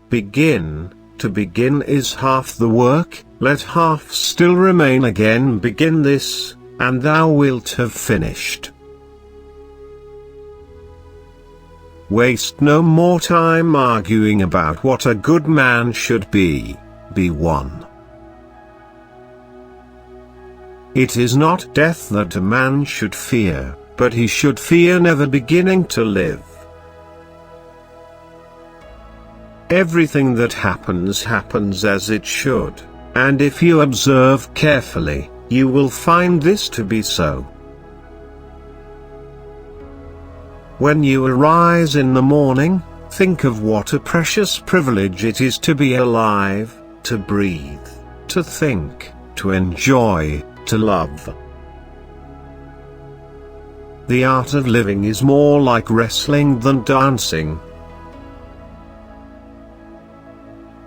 Begin. To begin is half the work, let half still remain. Again begin this, and thou wilt have finished. Waste no more time arguing about what a good man should be. Be one. It is not death that a man should fear, but he should fear never beginning to live. Everything that happens happens as it should, and if you observe carefully, you will find this to be so. When you arise in the morning, think of what a precious privilege it is to be alive, to breathe, to think, to enjoy, to love. The art of living is more like wrestling than dancing.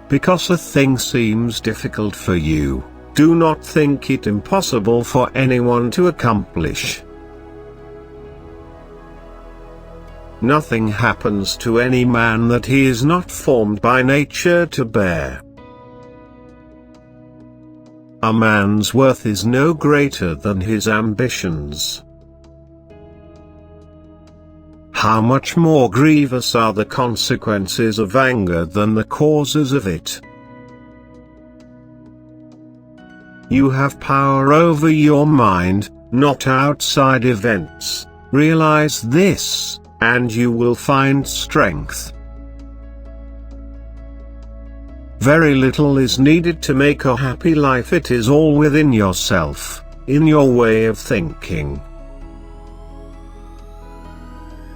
Because a thing seems difficult for you, do not think it impossible for anyone to accomplish. Nothing happens to any man that he is not formed by nature to bear. A man's worth is no greater than his ambitions. How much more grievous are the consequences of anger than the causes of it? You have power over your mind, not outside events. Realize this, and you will find strength. Very little is needed to make a happy life. It is all within yourself, in your way of thinking.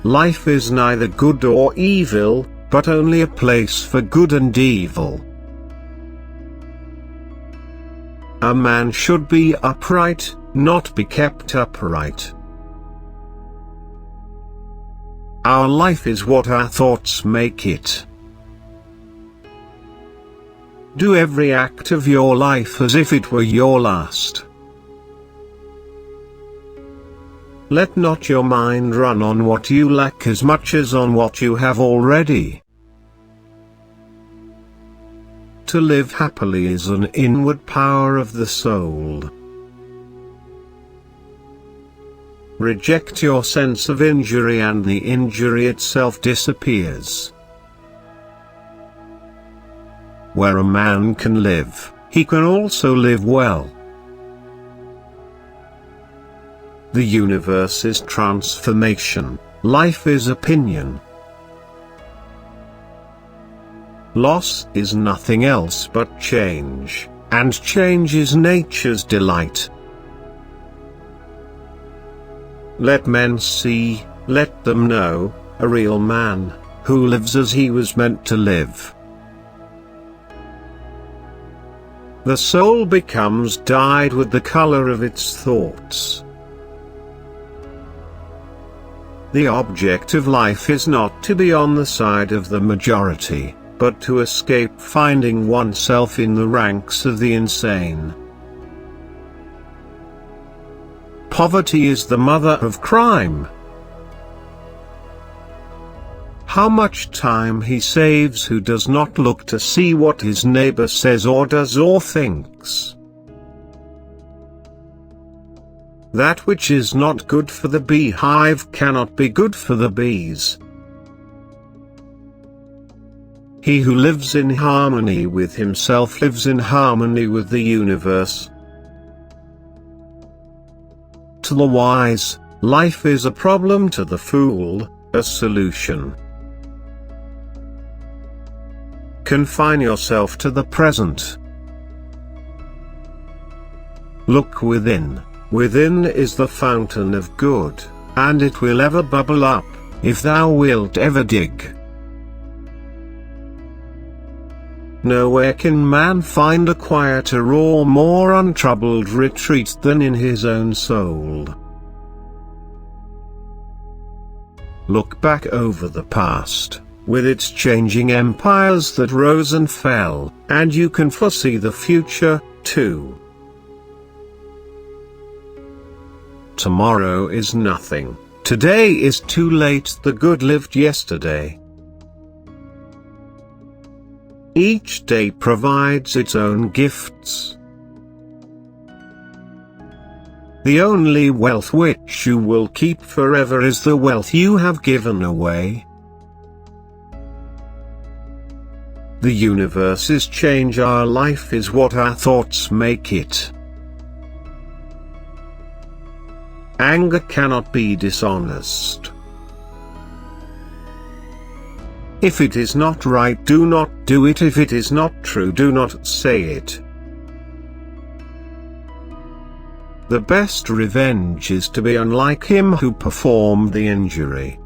Life is neither good or evil, but only a place for good and evil. A man should be upright, not be kept upright. Our life is what our thoughts make it. Do every act of your life as if it were your last. Let not your mind run on what you lack as much as on what you have already. To live happily is an inward power of the soul. Reject your sense of injury and the injury itself disappears. Where a man can live, he can also live well. The universe is transformation, life is opinion. Loss is nothing else but change, and change is nature's delight. Let men see, let them know, a real man, who lives as he was meant to live. The soul becomes dyed with the color of its thoughts. The object of life is not to be on the side of the majority, but to escape finding oneself in the ranks of the insane. Poverty is the mother of crime. How much time he saves who does not look to see what his neighbor says or does or thinks. That which is not good for the beehive cannot be good for the bees. He who lives in harmony with himself lives in harmony with the universe. To the wise, life is a problem; to the fool, a solution. Confine yourself to the present. Look within. Within is the fountain of good, and it will ever bubble up, if thou wilt ever dig. Nowhere can man find a quieter or more untroubled retreat than in his own soul. Look back over the past, with its changing empires that rose and fell, and you can foresee the future, too. Tomorrow is nothing. Today is too late. The good lived yesterday. Each day provides its own gifts. The only wealth which you will keep forever is the wealth you have given away. The universe's change our life is what our thoughts make it. Anger cannot be dishonest. If it is not right, do not do it. If it is not true, do not say it. The best revenge is to be unlike him who performed the injury.